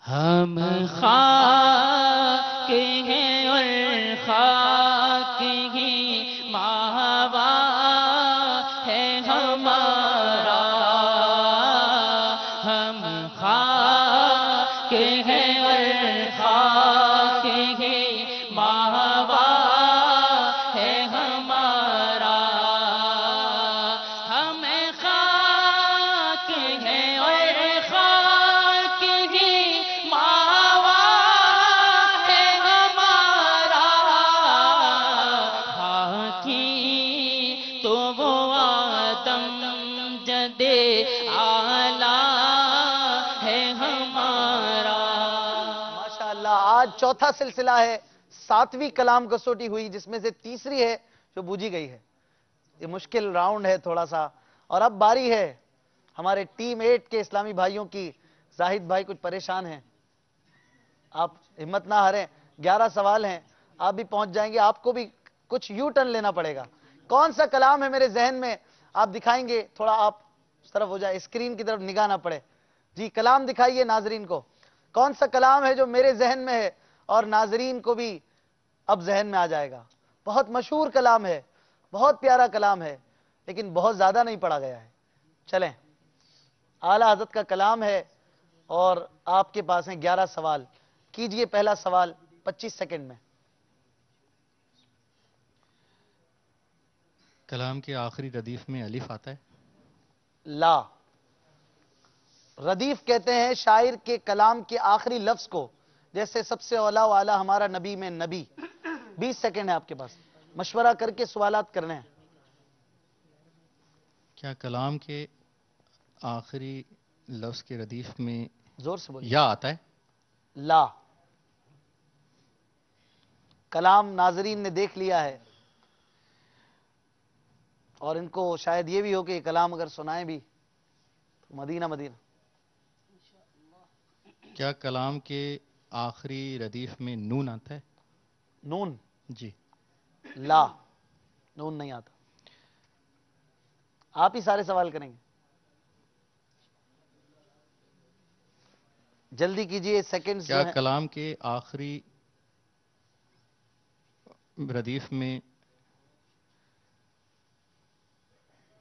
ہم خاک ہیں اور خاک ہی ماوا ہے ہمارا، ہم خاک ہیں اور خاک ہی ماوا ہے ہمارا، ہم خاک ہیں اور خاک ہی ماوا ہے ہمارا، خاکی تو وہ آدم جد اعلیٰ ہے ہمارا۔ ماشاءاللہ، آج چوتھا سلسلہ ہے، 7ویں کلام کسوٹی ہوئی، جس میں سے تیسری ہے جو بوجھی گئی ہے۔ یہ مشکل راؤنڈ ہے تھوڑا سا، اور اب باری ہے ہمارے ٹیم 8 کے اسلامی بھائیوں کی۔ زاہد بھائی کچھ پریشان ہیں، آپ ہمت نہ ہاریں، 11 سوال ہیں، آپ بھی پہنچ جائیں گے، آپ کو بھی کچھ یو ٹرن لینا پڑے گا۔ کون سا کلام ہے میرے ذہن میں، آپ دکھائیں گے؟ تھوڑا آپ اس طرف ہو جائے، اسکرین کی طرف نگاہ نہ پڑے جی، کلام دکھائیے ناظرین کو، کون سا کلام ہے جو میرے ذہن میں ہے اور ناظرین کو بھی اب ذہن میں آ جائے گا۔ بہت مشہور کلام ہے، بہت پیارا کلام ہے، لیکن بہت زیادہ نہیں پڑھا گیا ہے۔ چلیں، اعلیٰ حضرت کا کلام ہے اور آپ کے پاس ہیں 11 سوال۔ کیجئے پہلا سوال 25 سیکنڈ میں۔ کلام کے آخری ردیف میں الف آتا ہے؟ لا، ردیف کہتے ہیں شاعر کے کلام کے آخری لفظ کو، جیسے سب سے اولا و اعلیٰ ہمارا نبی میں نبی۔ 20 سیکنڈ ہے آپ کے پاس، مشورہ کر کے سوالات کرنے ہیں۔ کیا کلام کے آخری لفظ کے ردیف میں زور سے بولیے۔ یا آتا ہے؟ لا، کلام ناظرین نے دیکھ لیا ہے، اور ان کو شاید یہ بھی ہو کہ یہ کلام اگر سنائیں بھی تو مدینہ مدینہ۔ کیا کلام کے آخری ردیف میں نون آتا ہے؟ نون؟ جی۔ لا، نون نہیں آتا۔ آپ ہی سارے سوال کریں گے، جلدی کیجئے، سیکنڈز کیا جو ہیں۔ کلام کے آخری ردیف میں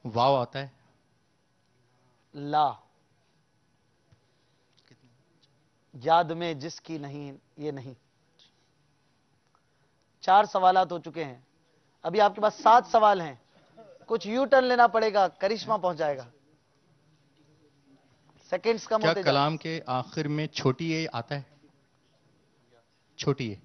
واو آتا ہے؟ لا، یاد میں جس کی نہیں، یہ نہیں۔ 4 سوالات ہو چکے ہیں، ابھی آپ کے پاس 7 سوال ہیں، کچھ یو ٹرن لینا پڑے گا، کرشمہ پہنچ جائے گا، سیکنڈز کم کیا ہوتے کلام کے آخر میں چھوٹی اے آتا ہے؟ چھوٹی اے؟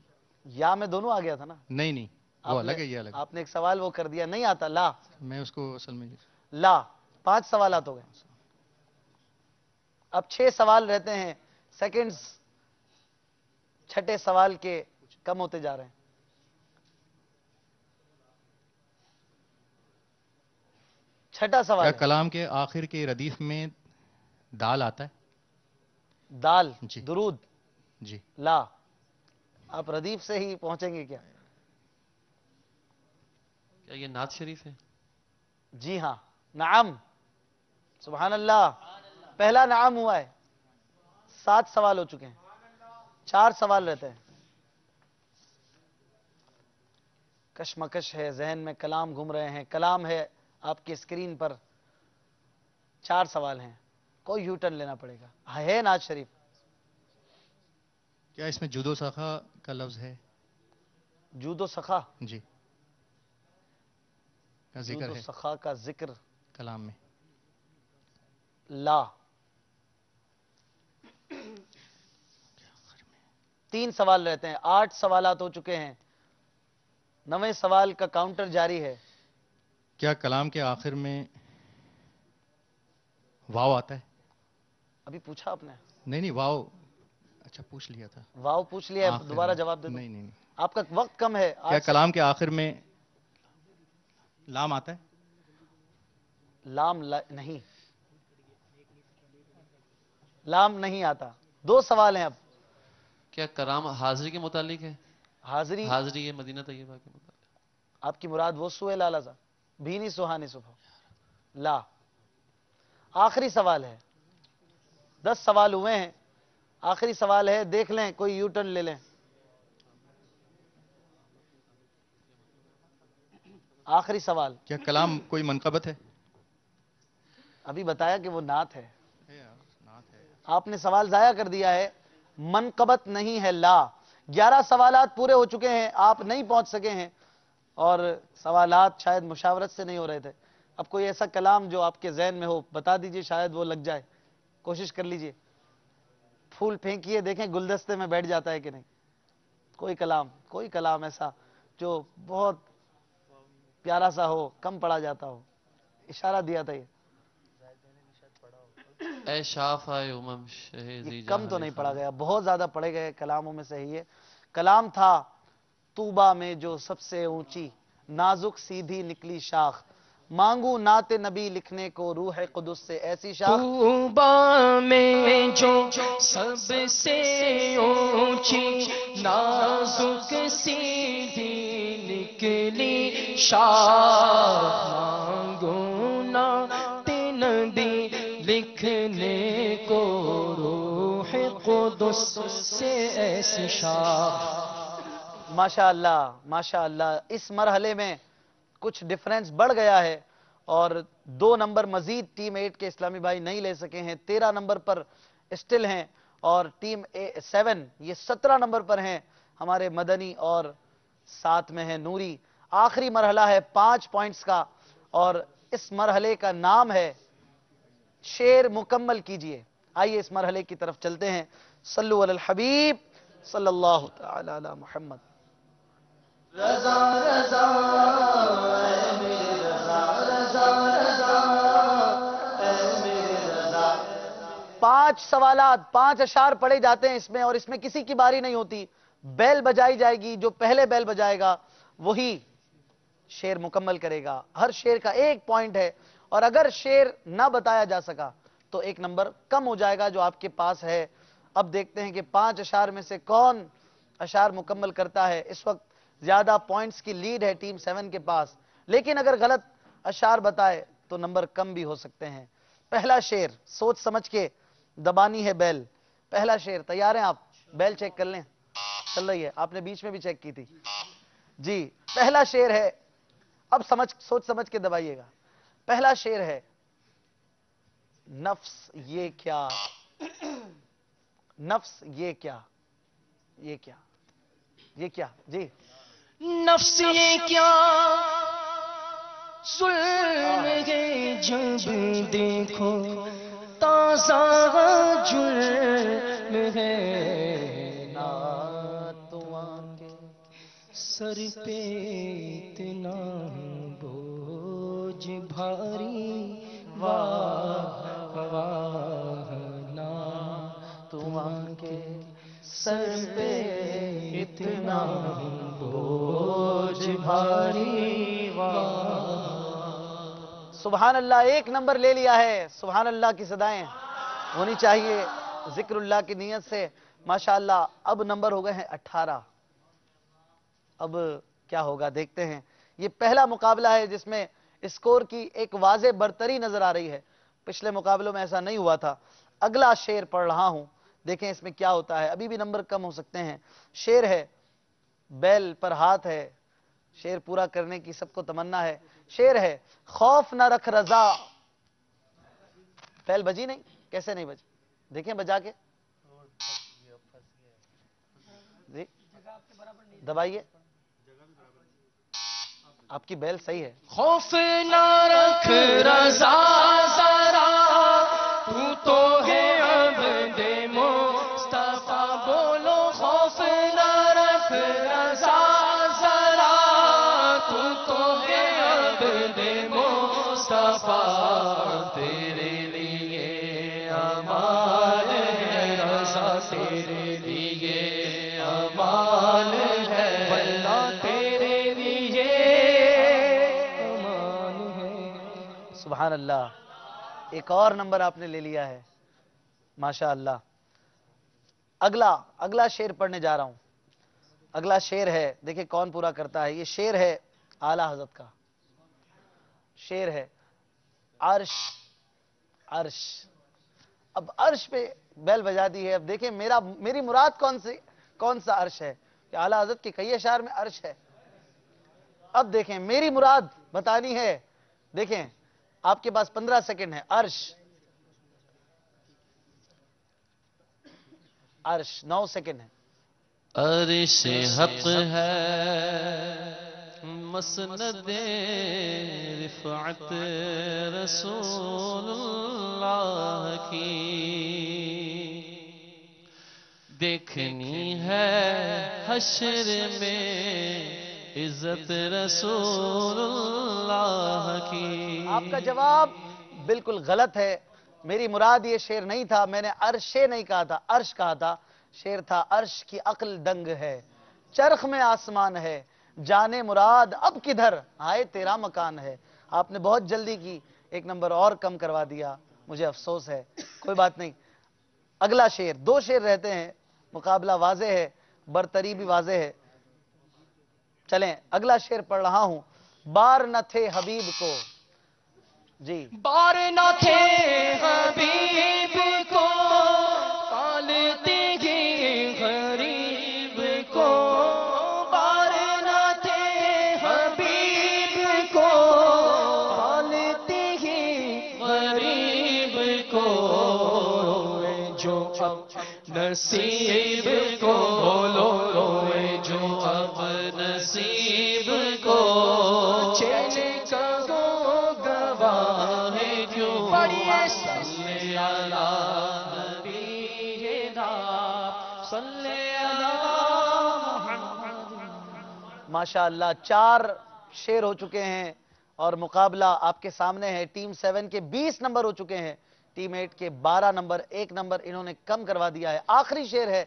یا میں دونوں آ گیا تھا نا، نہیں نہیں، وہ الگ ہے، یہ الگ ہے۔ آپ نے ایک سوال وہ کر دیا، نہیں آتا لا۔ میں اس کو اصل میں لا، 5 سوالات ہو گئے، اب 6 سوال رہتے ہیں، سیکنڈز چھٹے سوال کے کم ہوتے جا رہے ہیں۔ چھٹا کیا سوال ہے، کلام کے آخر کے ردیف میں دال آتا ہے؟ دال؟ جی درود؟ جی۔ لا، آپ ردیف سے ہی پہنچیں گے کیا؟ کیا یہ نعت شریف ہے؟ جی ہاں، نعم، سبحان اللہ، پہلا نعم ہوا ہے۔ 7 سوال ہو چکے ہیں، 4 سوال رہتے ہیں۔ کشمکش ہے، ذہن میں کلام گھوم رہے ہیں، کلام ہے آپ کی اسکرین پر، 4 سوال ہیں، کوئی یو ٹرن لینا پڑے گا، ہے نعت شریف؟ کیا اس میں جود و سخا کا لفظ ہے؟ جود و سخا؟ جی، کا جود ذکر و ہے سخا کا ذکر؟ کلام میں؟ لا۔ 3 سوال رہتے ہیں، 8 سوالات ہو چکے ہیں، 9ویں سوال کا کاؤنٹر جاری ہے۔ کیا کلام کے آخر میں واو آتا ہے؟ ابھی پوچھا آپ نے؟ نہیں نہیں، واو اچھا پوچھ لیا تھا، واو پوچھ لیا ہے، آخر دوبارہ میں جواب دے دو، نہیں نہیں نہیں۔ آپ کا وقت کم ہے۔ کیا 8 کلام کے آخر میں لام آتا ہے؟ لام؟ نہیں، لام نہیں آتا۔ 2 سوال ہیں اب۔ کیا کلام حاضری کے متعلق ہے؟ حاضری؟ حاضری ہے مدینہ طیبہ کے متعلق؟ آپ کی مراد وہ سوئے لالازا بھینی سہانی صبح؟ لا۔ آخری سوال ہے، 10 سوال ہوئے ہیں، آخری سوال ہے، دیکھ لیں کوئی یو ٹرن لے لیں. آخری سوال. کیا کلام کوئی منقبت ہے؟ ابھی بتایا کہ وہ نعت ہے. آپ نے سوال ضائع کر دیا ہے. منقبت نہیں ہے لا. 11 سوالات پورے ہو چکے ہیں، آپ نہیں پہنچ سکے ہیں، اور سوالات شاید مشاورت سے نہیں ہو رہے تھے. اب کوئی ایسا کلام جو آپ کے ذہن میں ہو بتا دیجئے، شاید وہ لگ جائے. کوشش کر لیجئے. پھول پھینکیے، دیکھیں گلدستے میں بیٹھ جاتا ہے کہ نہیں. کوئی کلام ایسا جو بہت پیارا سا ہو، کم پڑا جاتا ہو. اشارہ دیا تھا یہ. اے شافع امم یہ شہزی کم تو جاہل نہیں پڑھا خلق. گیا، بہت زیادہ پڑھے گئے کلاموں میں سے ہی یہ کلام تھا. طوبہ میں جو سب سے اونچی نازک سیدھی نکلی شاخ، مانگو نعت نبی لکھنے کو روح قدس سے ایسی شاخ. طوبہ میں جو سب سے اونچی نازک سیدھی نکلی شاخ، مانگو نعت نبی لکھنے کو روح قدس سے ایسی شاخ. ماشاءاللہ ماشاءاللہ. اس مرحلے میں کچھ ڈیفرنس بڑھ گیا ہے، اور 2 نمبر مزید ٹیم 8 کے اسلامی بھائی نہیں لے سکے ہیں. 13 نمبر پر اسٹل ہیں، اور ٹیم 7 یہ 17 نمبر پر ہیں ہمارے مدنی، اور ساتھ میں ہے نوری. آخری مرحلہ ہے 5 پوائنٹس کا، اور اس مرحلے کا نام ہے شعر مکمل کیجئے. آئیے اس مرحلے کی طرف چلتے ہیں. صلو علی الحبیب صلی اللہ تعالی علی محمد. رضا رضا اے میرے رضا، رضا رضا اے میرے رضا. 5 سوالات، 5 اشعار پڑھے جاتے ہیں اس میں، اور اس میں کسی کی باری نہیں ہوتی. بیل بجائی جائے گی، جو پہلے بیل بجائے گا وہی شعر مکمل کرے گا. ہر شعر کا 1 پوائنٹ ہے، اور اگر شعر نہ بتایا جا سکا تو 1 نمبر کم ہو جائے گا جو آپ کے پاس ہے. اب دیکھتے ہیں کہ 5 اشعار میں سے کون اشعار مکمل کرتا ہے. اس وقت زیادہ پوائنٹس کی لیڈ ہے ٹیم 7 کے پاس، لیکن اگر غلط اشعار بتائے تو نمبر کم بھی ہو سکتے ہیں. پہلا شعر سوچ سمجھ کے دبانی ہے بیل. پہلا شعر تیار ہیں آپ؟ بیل چیک کر لیں، چل رہی ہے، آپ نے بیچ میں بھی چیک کی تھی جی. پہلا شعر ہے، اب سوچ سمجھ کے دبائیے گا. پہلا شعر ہے، نفس یہ کیا، نفس یہ کیا، یہ کیا، یہ کیا جی. نفس یہ کیا ظلم ہے، جب دیکھو تازہ جرم ہے. ناتواں کے سر پہ اتنا بوجھ بھاری، واہ واہ ناتواں کے سر پہ اتنا بوجھ بھاری، واہ. سبحان اللہ. 1 نمبر لے لیا ہے. سبحان اللہ کی صدائیں ہونی چاہیے ذکر اللہ کی نیت سے. ماشاءاللہ. اب نمبر ہو گئے ہیں 18. اب کیا ہوگا دیکھتے ہیں. یہ پہلا مقابلہ ہے جس میں اسکور کی ایک واضح برتری نظر آ رہی ہے. پچھلے مقابلوں میں ایسا نہیں ہوا تھا. اگلا شعر پڑھ رہا ہوں، دیکھیں اس میں کیا ہوتا ہے. ابھی بھی نمبر کم ہو سکتے ہیں. شعر ہے، بیل پر ہاتھ ہے، شعر پورا کرنے کی سب کو تمنا ہے. شعر ہے، خوف نہ رکھ رضا. بیل بجی نہیں؟ کیسے نہیں بجی؟ دیکھیں بجا کے جی، دبائیے. آپ کی بیل صحیح ہے. خوف نہ رکھ رضا ذرا، تو ہے عبد مصطفیٰ. بولو خوف نہ رکھ رضا ذرا، تو ہے عبد مصطفیٰ. تیرے لیے امان ہے رضا، تیرے لیے امان ہے واللہ، تیرے لیے امان ہے. سبحان اللہ. ایک اور نمبر آپ نے لے لیا ہے. ماشاءاللہ. اگلا شعر پڑھنے جا رہا ہوں. اگلا شعر ہے، دیکھیں کون پورا کرتا ہے. یہ شعر ہے اعلیٰ حضرت کا. شعر ہے، عرش عرش. اب عرش پہ بیل بجا دی ہے. اب دیکھیں میری مراد کون سا عرش ہے, کہ اعلیٰ حضرت کے کئی اشعار میں عرش ہے. اب دیکھیں میری مراد بتانی ہے. دیکھیں آپ کے پاس 15 سیکنڈ ہے. عرش 9 سیکنڈ ہے. عرش حق ہے مسند رفعت رسول اللہ کی، دیکھنی ہے حشر میں عزت رسول اللہ کی. آپ کا جواب بالکل غلط ہے. میری مراد یہ شعر نہیں تھا. میں نے عرش نہیں کہا تھا, عرش کہا تھا. شعر تھا عرش کی عقل دنگ ہے, چرخ میں آسمان ہے, جانے مراد اب کدھر, ہائے تیرا مکان ہے. آپ نے بہت جلدی کی, 1 نمبر اور کم کروا دیا, مجھے افسوس ہے. کوئی بات نہیں. اگلا شعر, 2 شعر رہتے ہیں, مقابلہ واضح ہے, برتری بھی واضح ہے. چلیں اگلا شعر پڑھ رہا ہوں. بار نہ تھے حبیب کو, جی بار نہ تھے حبیب کو, پالتے ہی غریب کو. بار نہ تھے حبیب کو, پالتے ہی غریب کو. روئے جو اب نصیب کو, روئے جو اب نصیب کو. چین کا وہ گواہ جو پڑھیے صلی اللہ نبینا صلی اللہ محمد. ماشاءاللہ 4 شعر ہو چکے ہیں اور مقابلہ آپ کے سامنے ہے. ٹیم 7 کے 20 نمبر ہو چکے ہیں, ٹیم 8 کے 12 نمبر, 1 نمبر انہوں نے کم کروا دیا ہے. آخری شعر ہے,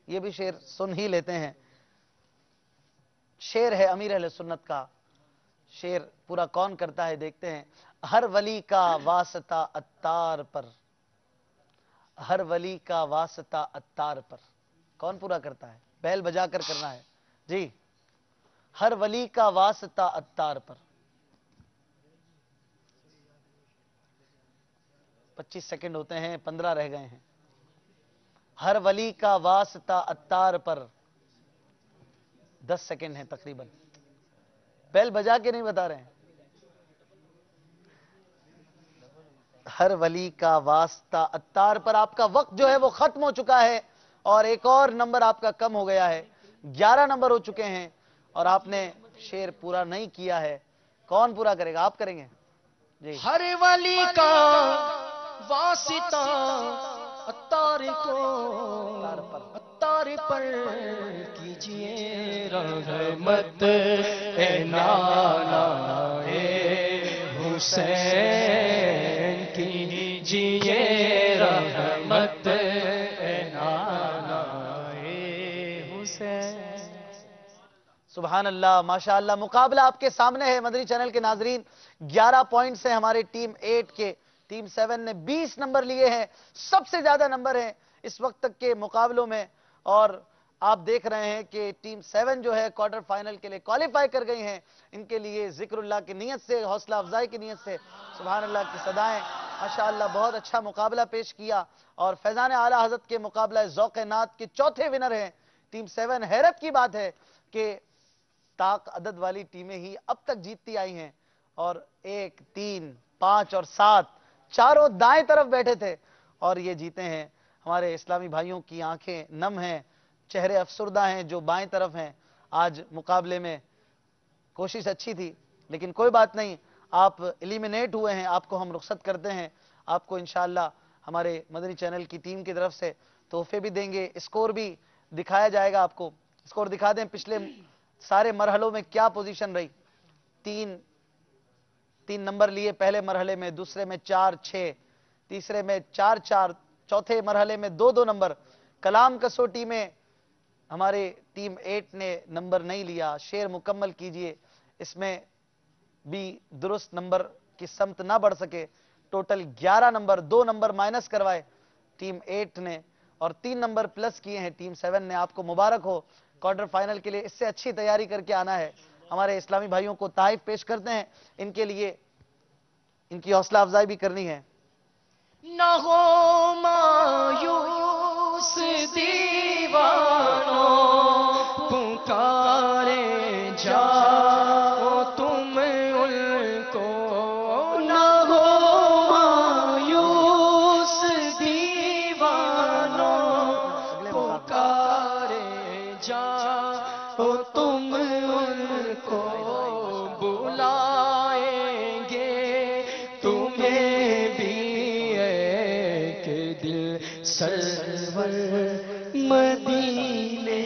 یہ بھی شعر سن ہی لیتے ہیں. شعر ہے امیر اہل سنت کا. شعر پورا کون کرتا ہے دیکھتے ہیں. ہر ولی کا واسطہ عطار پر, ہر ولی کا واسطہ عطار پر. کون پورا کرتا ہے؟ بیل بجا کر کرنا ہے جی. ہر ولی کا واسطہ عطار پر. 25 سیکنڈ ہوتے ہیں, 15 رہ گئے ہیں. ہر ولی کا واسطہ عطار پر. 10 سیکنڈ ہیں تقریباً. بیل بجا کے نہیں بتا رہے ہیں. ہر ولی کا واسطہ عطار پر. آپ کا وقت جو ہے وہ ختم ہو چکا ہے اور ایک اور نمبر آپ کا کم ہو گیا ہے. 11 نمبر ہو چکے ہیں اور آپ نے شعر پورا نہیں کیا ہے. کون پورا کرے گا؟ آپ کریں گے جی. ہر ولی کا واسطہ عطار کو, عطار پر کیجئے رحمت اے نانا حسین, کیجئے رحمت اے نانا حسین. سبحان اللہ, ماشاءاللہ. مقابلہ آپ کے سامنے ہے مدنی چینل کے ناظرین. 11 پوائنٹس ہیں ہمارے ٹیم 8 کے. ٹیم 7 نے 20 نمبر لیے ہیں, سب سے زیادہ نمبر ہیں اس وقت تک کے مقابلوں میں. اور آپ دیکھ رہے ہیں کہ ٹیم 7 جو ہے کوارٹر فائنل کے لیے کوالیفائی کر گئی ہیں. ان کے لیے ذکر اللہ کی نیت سے, حوصلہ افزائی کی نیت سے سبحان اللہ کی صدائیں. ماشاءاللہ بہت اچھا مقابلہ پیش کیا اور فیضان اعلیٰ حضرت کے مقابلہ ذوق نعت کے چوتھے ونر ہیں ٹیم 7. حیرت کی بات ہے کہ طاق عدد والی ٹیمیں ہی اب تک جیتتی آئی ہیں اور 1, 3, 5 اور 7 چاروں دائیں طرف بیٹھے تھے اور یہ جیتے ہیں. ہمارے اسلامی بھائیوں کی آنکھیں نم ہیں, چہرے افسردہ ہیں جو بائیں طرف ہیں. آج مقابلے میں کوشش اچھی تھی لیکن کوئی بات نہیں, آپ ایلیمینیٹ ہوئے ہیں. آپ کو ہم رخصت کرتے ہیں. آپ کو انشاءاللہ ہمارے مدنی چینل کی ٹیم کی طرف سے تحفے بھی دیں گے, اسکور بھی دکھایا جائے گا. آپ کو اسکور دکھا دیں پچھلے سارے مرحلوں میں کیا پوزیشن رہی. 3 نمبر لیے پہلے مرحلے میں, دوسرے میں 4, 6, تیسرے میں 4, 4, چوتھے مرحلے میں 2 نمبر. کلام کسوٹی میں ہمارے ٹیم 8 نے نمبر نہیں لیا. شعر مکمل کیجئے, اس میں بھی درست نمبر کی سمت نہ بڑھ سکے. ٹوٹل 11 نمبر, 2 نمبر مائنس کروائے ٹیم 8 نے اور 3 نمبر پلس کیے ہیں ٹیم 7 نے. آپ کو مبارک ہو. کوارٹر فائنل کے لیے اس سے اچھی تیاری کر کے آنا ہے. ہمارے اسلامی بھائیوں کو تحائف پیش کرتے ہیں, ان کے لیے ان کی حوصلہ افزائی بھی کرنی ہے. نہ ہو مایوس دیوانوں پکارے جاؤ تم ان کو نہ ہو مایوس دیوانوں پکارے جاؤ تم ان کو بلائیں گے تمہیں بھی ایک دل سرور مدینے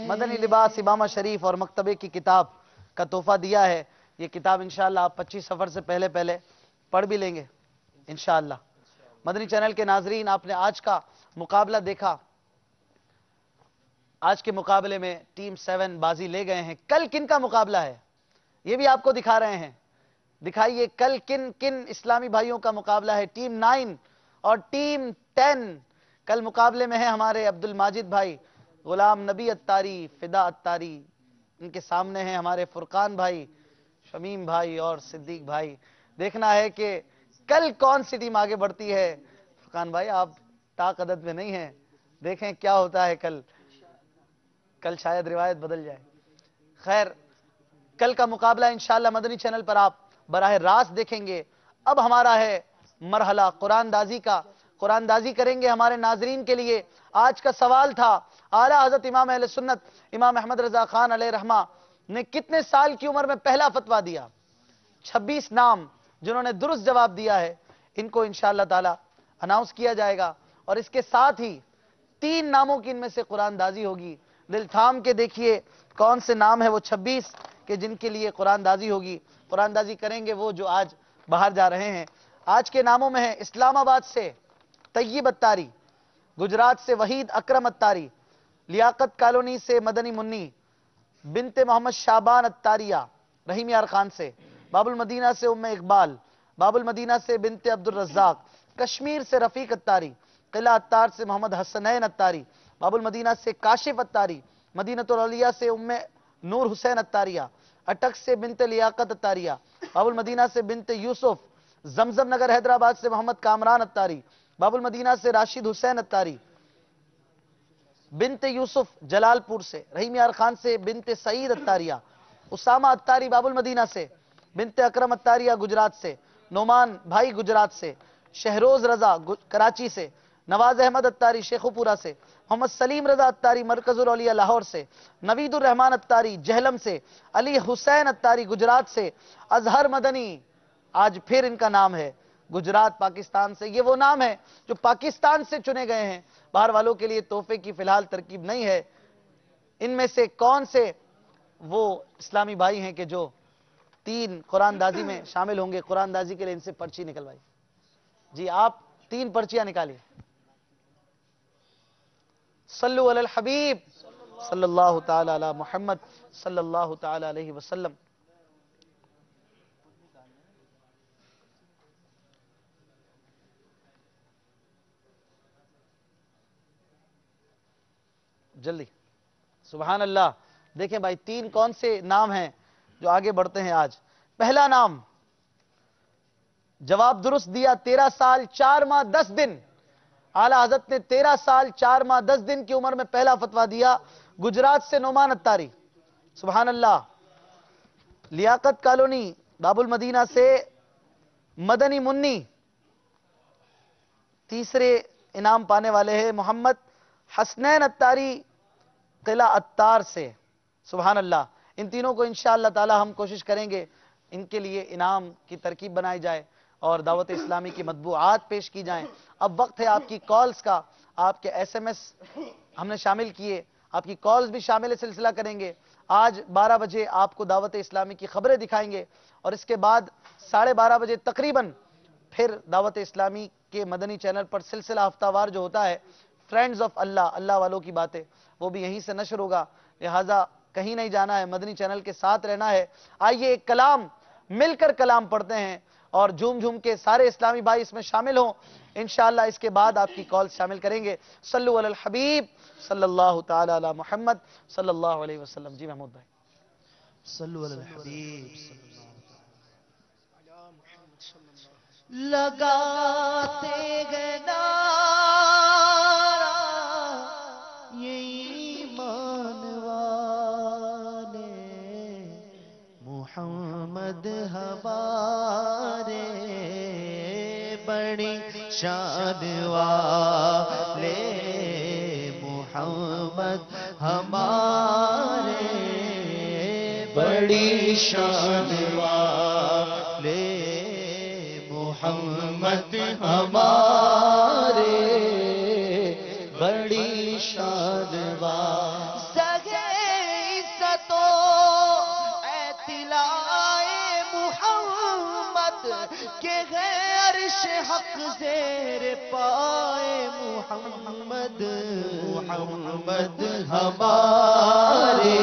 مدنی لباس امامہ شریف اور مکتبے کی کتاب کا تحفہ دیا ہے. یہ کتاب انشاءاللہ آپ 25 سفر سے پہلے پڑھ بھی لیں گے انشاءاللہ. مدنی چینل کے ناظرین، آپ نے آج کا مقابلہ دیکھا. آج کے مقابلے میں ٹیم 7 بازی لے گئے ہیں. کل کن کا مقابلہ ہے یہ بھی آپ کو دکھا رہے ہیں. دکھائیے کل کن اسلامی بھائیوں کا مقابلہ ہے. ٹیم 9 اور ٹیم 10 کل مقابلے میں ہیں ہمارے عبد الماجد بھائی، غلام نبی اتاری، فدا اتاری. ان کے سامنے ہیں ہمارے فرقان بھائی، شمیم بھائی اور صدیق بھائی. دیکھنا ہے کہ کل کون سی ٹیم آگے بڑھتی ہے. فرقان بھائی آپ طاق عدد میں نہیں ہیں، دیکھیں کیا ہوتا ہے. کل شاید روایت بدل جائے. خیر، کل کا مقابلہ انشاءاللہ مدنی چینل پر آپ براہ راست دیکھیں گے. اب ہمارا ہے مرحلہ قرآن دازی کا. قرآن دازی کریں گے ہمارے ناظرین کے لیے. آج کا سوال تھا اعلیٰ حضرت امام اہل سنت امام احمد رضا خان علیہ رحمہ نے کتنے سال کی عمر میں پہلا فتویٰ دیا؟ 26 نام جنہوں نے درست جواب دیا ہے ان کو انشاءاللہ تعالی اناؤنس کیا جائے گا، اور اس کے ساتھ ہی 3 ناموں کی ان میں سے قرآن دازی ہوگی. دل تھام کے دیکھیے کون سے نام ہے وہ 26 کہ جن کے لیے قرآن دازی ہوگی. قرآن دازی کریں گے وہ جو آج باہر جا رہے ہیں. آج کے ناموں میں ہے اسلام آباد سے طیب اتاری، گجرات سے وحید اکرم اتاری، لیاقت کالونی سے مدنی منی، بنت محمد شعبان اتاریہ رحیم یار خان سے، باب المدینہ سے ام اقبال، باب المدینہ سے بنت عبد الرزاق، کشمیر سے رفیق اتاری، قلعہ اتار سے محمد حسنین اتاری، باب المدینہ سے کاشف اتاری، مدینۃ الاولیاء سے ام نور حسین اتاریہ، اٹک سے بنت لیاقت اتاریہ، باب المدینہ سے بنت یوسف، زمزم نگر حیدرآباد سے محمد کامران اتاری، باب المدینہ سے راشد حسین اتاری، بنت یوسف جلال پور سے، رحیم یار خان سے بنت سعید اتاریہ، اسامہ اتاری باب المدینہ سے، بنت اکرم اتاریہ گجرات سے، نعمان بھائی گجرات سے، شہروز رضا کراچی سے، نواز احمد اتاری شیخو پورہ سے، محمد سلیم رضا اتاری مرکز الاولیاء لاہور سے، نوید الرحمان اتاری جہلم سے، علی حسین اتاری گجرات سے، اظہر مدنی آج پھر ان کا نام ہے گجرات پاکستان سے. یہ وہ نام ہے جو پاکستان سے چنے گئے ہیں. باہر والوں کے لیے تحفے کی فی الحال ترکیب نہیں ہے. ان میں سے کون سے وہ اسلامی بھائی ہیں کہ جو 3 قرآن دازی میں شامل ہوں گے؟ قرآن دازی کے لیے ان سے پرچی نکلوائی. جی آپ 3 پرچیاں نکالیے. صلو علی الحبیب صلی اللہ تعالی علی محمد صلی اللہ تعالی علیہ وسلم. جلدی سبحان اللہ. دیکھیں بھائی 3 کون سے نام ہیں جو آگے بڑھتے ہیں آج. پہلا نام جواب درست دیا 13 سال 4 ماہ 10 دن. اعلیٰ حضرت نے 13 سال 4 ماہ 10 دن کی عمر میں پہلا فتویٰ دیا. گجرات سے نعمان اتاری سبحان اللہ. لیاقت کالونی باب المدینہ سے مدنی منی. تیسرے انعام پانے والے ہیں محمد حسنین اتاری قلعہ اتار سے سبحان اللہ. ان تینوں کو انشاءاللہ تعالی ہم کوشش کریں گے ان کے لیے انعام کی ترکیب بنائی جائے اور دعوت اسلامی کی مطبوعات پیش کی جائیں. اب وقت ہے آپ کی کالز کا. آپ کے ایس ایم ایس ہم نے شامل کیے، آپ کی کالز بھی شامل سلسلہ کریں گے. آج 12 بجے آپ کو دعوت اسلامی کی خبریں دکھائیں گے اور اس کے بعد 12:30 بجے تقریباً پھر دعوت اسلامی کے مدنی چینل پر سلسلہ ہفتہ وار جو ہوتا ہے فرینڈز آف اللہ، اللہ والوں کی باتیں، وہ بھی یہیں سے نشر ہوگا. لہٰذا کہیں نہیں جانا ہے، مدنی چینل کے ساتھ رہنا ہے. آئیے ایک کلام مل کر کلام پڑھتے ہیں اور جھوم جھوم کے سارے اسلامی بھائی اس میں شامل ہوں. انشاءاللہ اس کے بعد آپ کی کال شامل کریں گے. صلو علی الحبیب صلی اللہ تعالی علی محمد صلی اللہ علیہ وسلم. جی محمود بھائی. صلو علی الحبیب صلی اللہ علیہ وسلم. لگاتے گئے نعرہ یہ ایمان والے محمد ہمارے بڑی شان والے محمد ہمارے بڑی شان والے محمد ہمارے بڑی شان والے ستو اطلاع محمد کے عرش حق زیر پائے محمد محمد ہمارے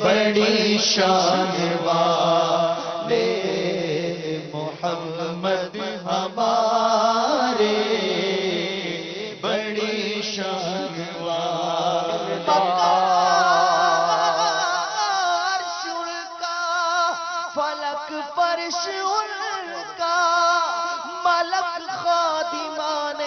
بڑی شان والے محمد ہمارے بڑی شان والے عرش ان کا فلک فرش ان کا ملک خادمان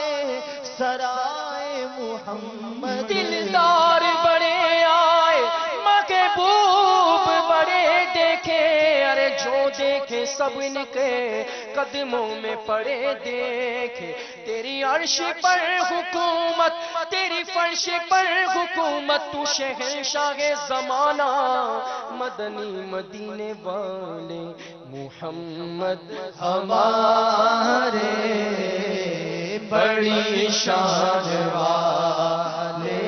سرائے محمد دلدار بڑے آئے محبوب بڑے دیکھے ارے جو دیکھے سب ان کے قدموں میں پڑے دیکھے تیری عرش پر حکومت تیری فرش پر حکومت تو شہنشاہ زمانہ مدنی مدینے والے محمد ہمارے بڑی شان والے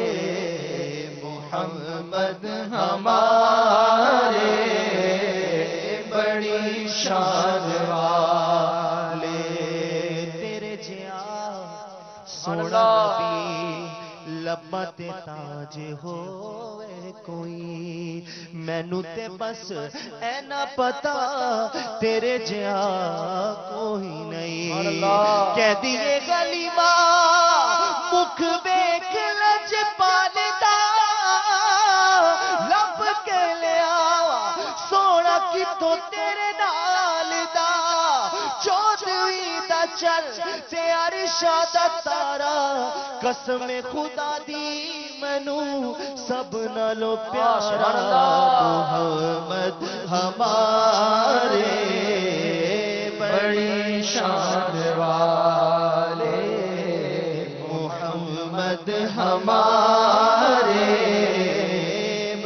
محمد ہمارے بڑی شان والے تیرے جیا سونا نبی لبت تاج ہوئے کوئی مینو تے بس اے نہ پتا تیرے جیا کوئی نہیں کہہ دیے گلی مکھ بیک لج پالدا لب کے لیا سونا کتوں تیرے نال دا چودویں دا چل تے عرشا دا تارا قسم خدا دی مینو سب نالو پیارا محمد ہمارے بڑی شان والے محمد ہمارے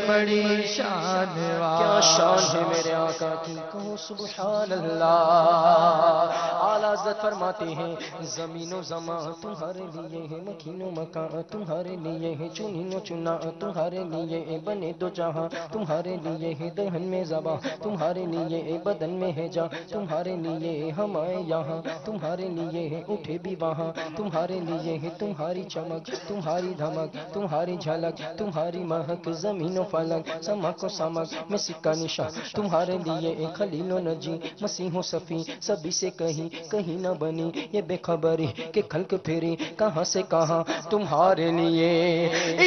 بڑی شان والے کیا شان ہے میرے آقا کی کہو سبحان اللہ اعلیٰ حضرت فرماتے ہیں زمین و زمان تمہارے لیے ہے مکین و مکان تمہارے لیے ہے چنین و چنا تمہارے لیے ہے بنے دو جہاں تمہارے لیے ہے دہن میں زباں تمہارے لیے ہے بدن میں ہے جاں تمہارے لیے ہے ہم آئے یہاں تمہارے لیے ہے اٹھے بھی وہاں تمہارے لیے ہے تمہاری چمک تمہاری دھمک تمہاری جھلک تمہاری مہک زمین و فلک سمک و سمک میں سکہ نشان تمہارے لیے ایک خلیل و نجی مسیح و صفی سبھی سے کہیں کہیں نہ بنی یہ بے خبری کہ خلق پھیری کہاں سے کہاں تمہارے لیے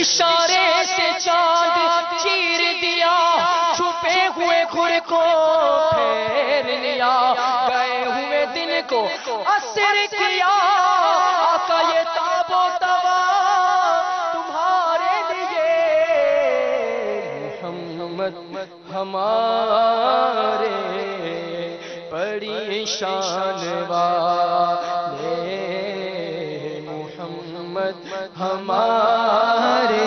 اشارے سے چاند چیر دیا چھپے ہوئے گھر کو پھیر لیا گئے ہوئے دن کو اثر کیا آقا یہ تاب و توا تمہارے لیے محمد ہمارے بڑی شان والے محمد ہمارے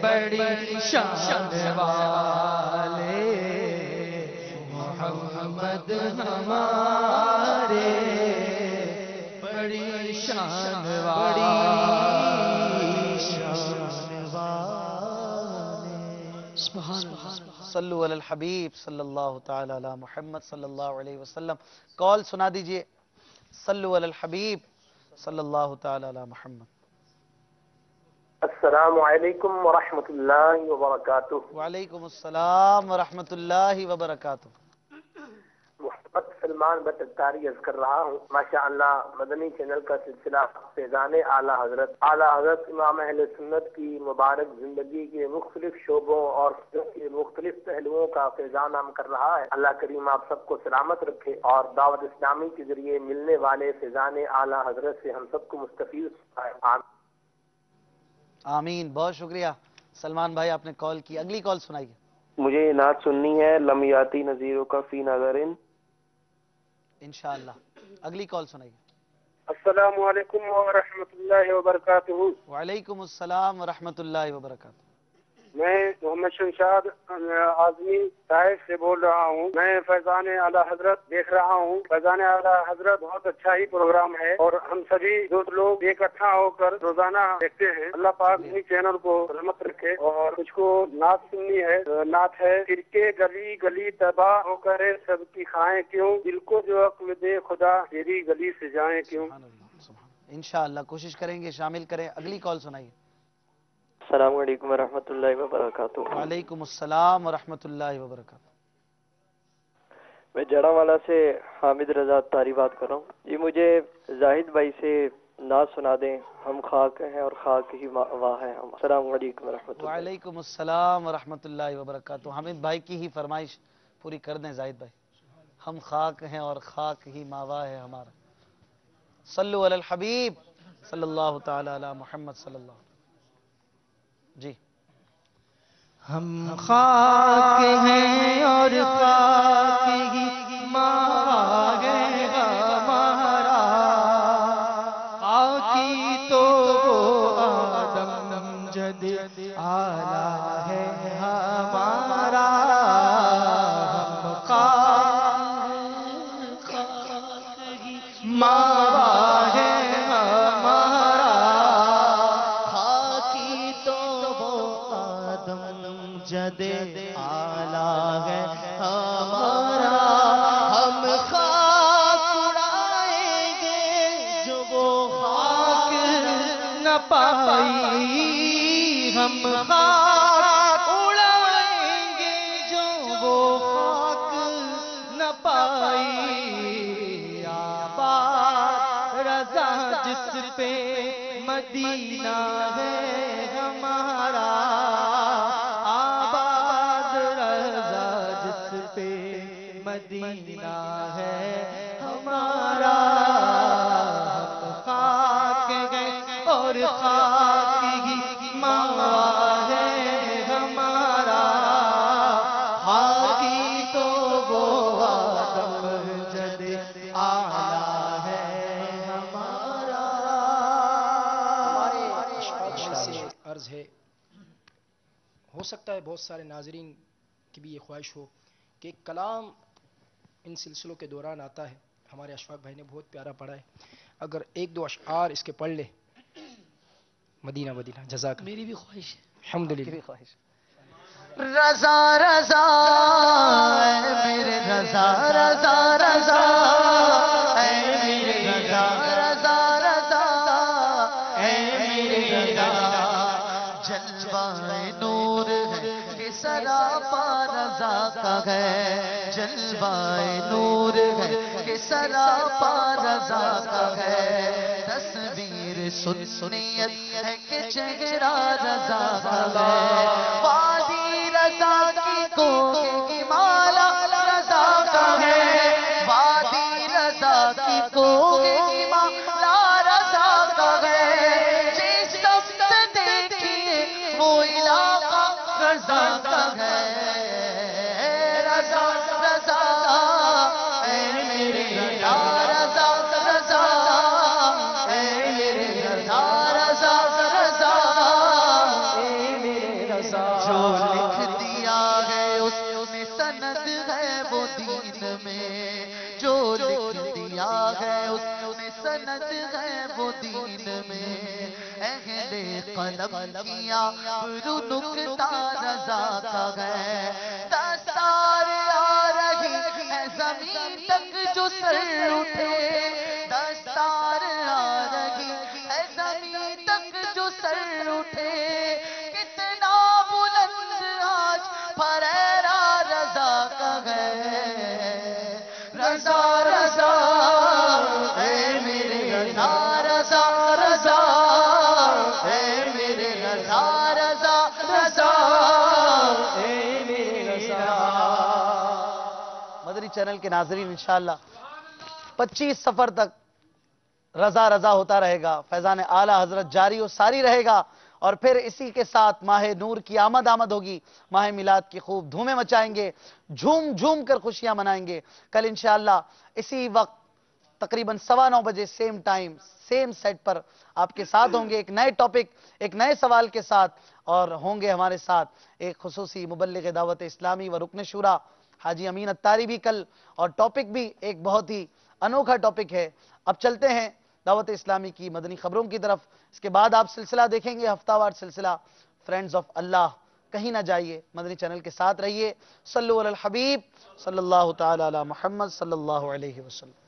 بڑی شان والے محمد ہمارے بڑی شان والے صلو علی الحبیب صلی اللہ تعالی علی محمد صلی اللہ علیہ وسلم کال سنا دیجئے صلو علی الحبیب صلی اللہ تعالی علی محمد السلام علیکم ورحمۃ اللہ وبرکاتہ وعلیکم السلام ورحمۃ اللہ وبرکاتہ محمد سلمان بٹ اتاری عرض کر رہا ہوں۔ ماشاءاللہ مدنی چینل کا سلسلہ فیضان اعلیٰ حضرت امام اہل سنت کی مبارک زندگی کے مختلف شعبوں اور کے مختلف پہلوؤں کا فیضان عام کر رہا ہے۔ اللہ کریم آپ سب کو سلامت رکھے اور دعوت اسلامی کے ذریعے ملنے والے فیضان اعلیٰ حضرت سے ہم سب کو مستفید فرمائے۔ آمین۔ بہت شکریہ سلمان بھائی، آپ نے کال کی، اگلی کال سنائیے۔ مجھے یہ نعت سننی ہے لمیاتی نظیروں کا فی نظرن۔ انشاءاللہ اگلی کال سنائیے۔ السلام علیکم ورحمۃ اللہ وبرکاتہ۔ وعلیکم السلام ورحمۃ اللہ وبرکاتہ۔ میں محمد شمشاد اعظمی طائف سے بول رہا ہوں۔ میں فیضان اعلیٰ حضرت دیکھ رہا ہوں۔ فیضان اعلیٰ حضرت بہت اچھا ہی پروگرام ہے اور ہم سبھی دوست لوگ اکٹھا ہو کر روزانہ دیکھتے ہیں۔ اللہ پاک اپنی چینل کو سلامت رکھے۔ اور کچھ کو نعت سننی ہے، نعت ہے فرقے گلی گلی تباہ ہو کرے سب کی کھائیں کیوں، دل کو جو عقل دے خدا تیری گلی سے جائیں کیوں۔ انشاءاللہ کوشش کریں گے شامل کریں۔ اگلی کال سنائیے۔ السلام علیکم ورحمۃ اللہ وبرکاتہ۔ وعلیکم السلام ورحمۃ اللہ وبرکاتہ۔ میں جڑا والا سے حامد رضا تاری بات کر رہا ہوں جی۔ مجھے زاہد بھائی سے نعت سنا دیں، ہم خاک ہیں اور خاک ہی واہ ہے ہم۔ السلام علیکم ورحمۃ اللہ۔ وعلیکم السلام ورحمۃ اللہ وبرکاتہ۔ حامد بھائی کی ہی فرمائش پوری کر دیں زاہد بھائی۔ ہم خاک ہیں اور خاک ہی ماوا ہے ہمارا۔ صلو علی الحبیب صلی اللہ تعالی علی محمد صلی اللہ علیہ وسلم۔ جی ہم خاک ہیں اور خاک ہی ماں ہے ہمارا، خاکی تو وہ آدم جد آلہ ہے ہمارا۔ ہم خاک ہی ماں ہے ہمارا، خاکی تو وہ آدم جد آلہ ہے ہمارا۔ ہم خاک اڑائیں گے جو وہ خاک نہ پائی، ہم خاک اڑائیں گے جو وہ خاک نہ پائی۔ آباد رضا جس پہ مدینہ ہے ہمارا، آباد رضا جس پہ مدینہ ہے ہمارا۔ ہم خاک ہیں اور خاک ہی ماں ہے ہمارا، خاکی تو وہ آدم جد آلہ ہے ہمارا۔ ہمارے اشفاق سے عرض ہے، ہو سکتا ہے بہت سارے ناظرین کی بھی یہ خواہش ہو کہ ایک کلام ان سلسلوں کے دوران آتا ہے۔ ہمارے اشفاق بھائی نے بہت پیارا پڑھا ہے، اگر ایک دو اشعار اس کے پڑھ لے۔ مدینہ مدینہ جزاک اللہ۔ میری بھی خواہش ہے، الحمدللہ خواہش۔ رضا رضا اے میرے رضا رضا رضا اے میرے رضا رضا رضا اے میرے رضا، جلوہ نور ہے کہ سراپا رضا کا ہے، جلوہ نور ہے کہ سراپا رضا کا ہے، تصویر سنیت ہے کہ چہرہ رضا کا ہے، وادی رضا کی کوہ کی مالا رضا کا ہے، وادی رضا کی کوہ کی مالا رضا کا ہے، جس سمت دیکھیے وہ علاقہ رضا کا ہے، رضا رضا اے میرے رضا رضا رضا اے میرے رضا رضا رضا اے میرے رضا۔ جو لکھ دیا ہے اس نے سند ہے وہ دین میں، جو لکھ دیا ہے اس نے سند ہے وہ دین میں، اہل قلم کیا رو نکتا رضا کا ہے، دستار آ رہی ہے زمین تک جو سر اٹھے، دستار آ رہی ہے زمین تک جو سر اٹھے، کتنا بلند آج پریرا رضا کا ہے، رضا چینل کے ناظرین انشاءاللہ 25 سفر تک رضا رضا ہوتا رہے گا، فیضان اعلی حضرت جاری و ساری رہے گا، اور پھر اسی کے ساتھ ماہ نور کی آمد ہوگی، ماہ میلاد کی خوب دھومیں مچائیں گے، جھوم جھوم کر خوشیاں منائیں گے۔ کل انشاءاللہ اسی وقت تقریباً 9:15 بجے سیم ٹائم سیم سیٹ پر آپ کے ساتھ ہوں گے، ایک نئے ٹاپک، ایک نئے سوال کے ساتھ، اور ہوں گے ہمارے ساتھ ایک خصوصی مبلغ دعوت اسلامی و رکن شورا حاجی امین اتاری بھی کل، اور ٹاپک بھی ایک بہت ہی انوکھا ٹاپک ہے۔ اب چلتے ہیں دعوت اسلامی کی مدنی خبروں کی طرف، اس کے بعد آپ سلسلہ دیکھیں گے، ہفتہ وار سلسلہ فرینڈز آف اللہ۔ کہیں نہ جائیے، مدنی چینل کے ساتھ رہیے۔ صلو علی الحبیب صلی اللہ تعالی علی محمد صلی اللہ علیہ وسلم۔